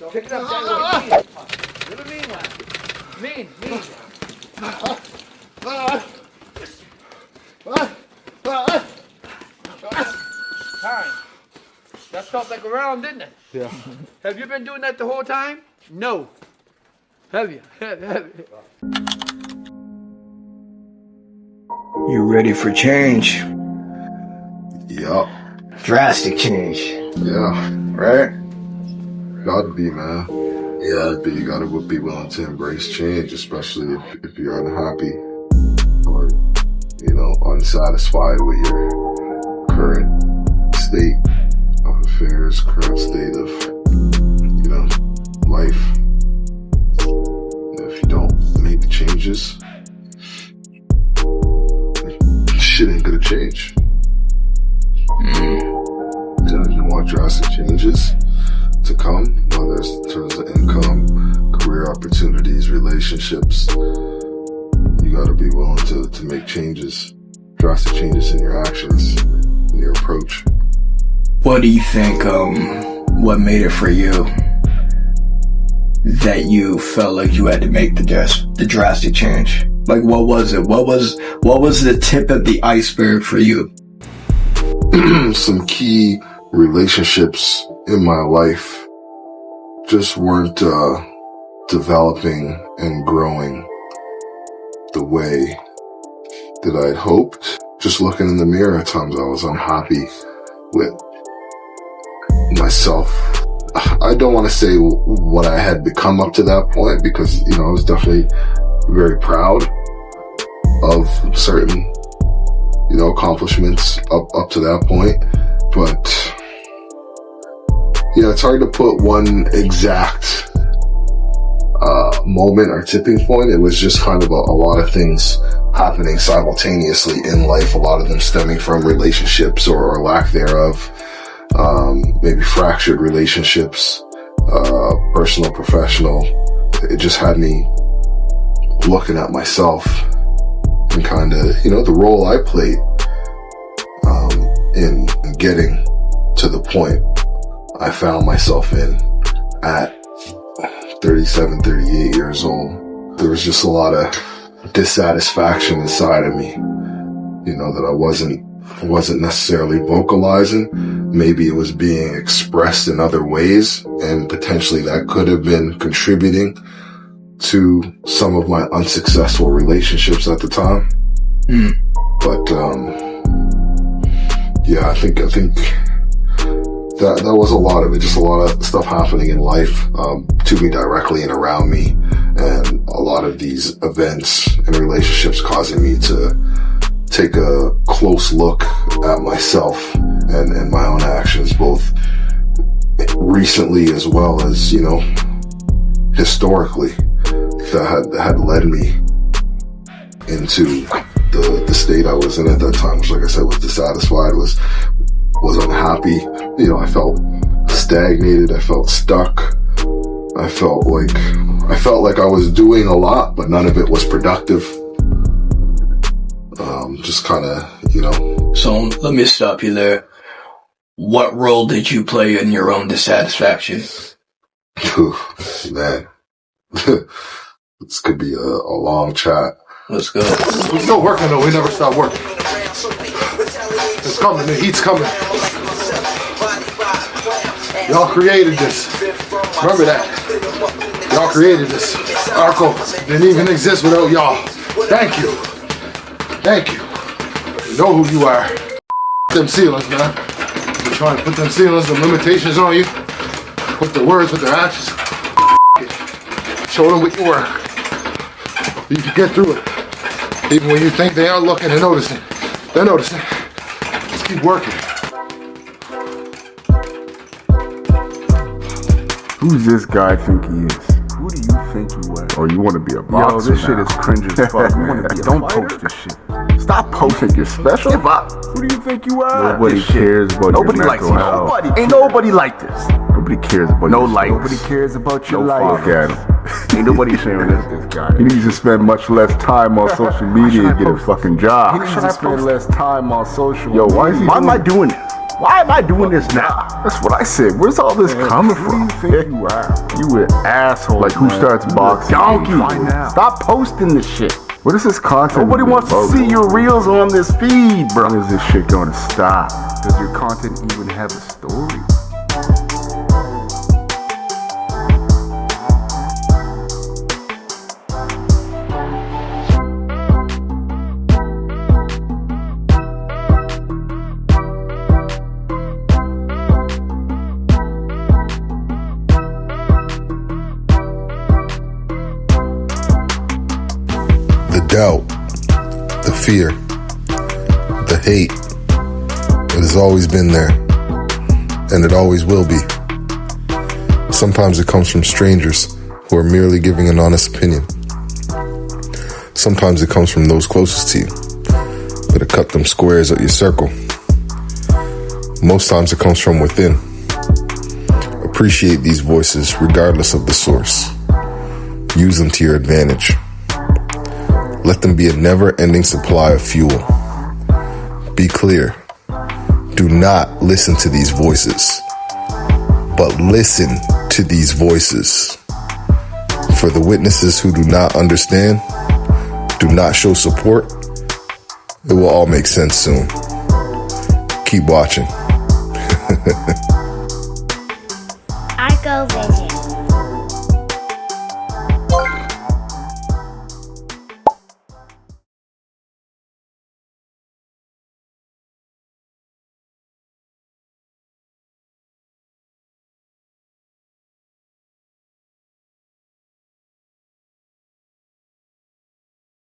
Pick it up that way. Give a mean one. Mean. Time. That felt like a round, didn't it? Yeah. Have you been doing that the whole time? No. Have you? Have you? You ready for change? Yup. Drastic change. Yeah. Right? Gotta be, man. Yeah, but you gotta be willing to embrace change, especially if you're unhappy or, unsatisfied with your current state of affairs, current state of, life. If you don't make changes, shit ain't gonna change. Yeah, you want drastic changes to come, whether it's in terms of income, career opportunities, relationships. You gotta be willing to make changes, drastic changes in your actions, in your approach. What do you think, what made it for you that you felt like you had to make the drastic change? Like, what was it? What was the tip of the iceberg for you? Some key relationships in my life just weren't developing and growing the way that I'd hoped. Just looking in the mirror at times, I was unhappy with myself. I don't want to say what I had become up to that point because, I was definitely very proud of certain, accomplishments up to that point. But yeah, it's hard to put one exact moment or tipping point. It was just kind of a lot of things happening simultaneously in life, a lot of them stemming from relationships or lack thereof, maybe fractured relationships, personal, professional. It just had me looking at myself and kind of, the role I played in getting to the point I found myself in at 37, 38 years old. There was just a lot of dissatisfaction inside of me, that I wasn't necessarily vocalizing. Maybe it was being expressed in other ways, and potentially that could have been contributing to some of my unsuccessful relationships at the time. But yeah, I think that was a lot of it, just a lot of stuff happening in life to me directly and around me, and a lot of these events and relationships causing me to take a close look at myself and my own actions, both recently as well as, historically, that had led me into the state I was in at that time, which, like I said, was dissatisfied, was unhappy. I felt stagnated. I felt stuck. I felt like I was doing a lot, but none of it was productive. Just kind of, So let me stop you there. What role did you play in your own dissatisfaction? Man, this could be a long chat. Let's go. We're still working though. We never stop working. It's coming. The heat's coming. Y'all created this. Remember that. Y'all created this. Arco didn't even exist without y'all. Thank you. Thank you. You know who you are. Them ceilings, man. You're trying to put them ceilings, the limitations on you. With the words, with their actions. Show them what you were. You can get through it. Even when you think they aren't looking, they're noticing. They're noticing. Just keep working. Who's this guy think he is? Who do you think you are? Oh, you want to be a boxer? Yo, this shit is cringe as fuck. You want to be a Don't fighter? post this shit. Stop posting. You're special? Give up. Who do you think you are? Nobody This shit. cares about Nobody your likes mental you. health. Nobody. Ain't nobody like this. Nobody cares about No your likes. Nobody cares about your Look at him. Ain't nobody sharing this guy. He needs to spend much less time on social media and get a fucking job. He needs to spend less time on social Yo, why is he Why doing am I doing this? Why am I doing this now? That's what I said. Where's all this coming from? Who do you think you are? You an asshole. Like, who starts boxing? Donkey. Find out. Stop posting this shit. What is this content? Nobody wants to see your reels on this feed, bro. When is this shit going to stop? Does your content even have a story? The doubt, the fear, the hate, it has always been there, and it always will be. Sometimes it comes from strangers who are merely giving an honest opinion. Sometimes it comes from those closest to you, that have cut them squares at your circle. Most times it comes from within. Appreciate these voices regardless of the source. Use them to your advantage. Let them be a never-ending supply of fuel. Be clear. Do not listen to these voices, but listen to these voices. For the witnesses who do not understand, do not show support, it will all make sense soon. Keep watching. Arcovision.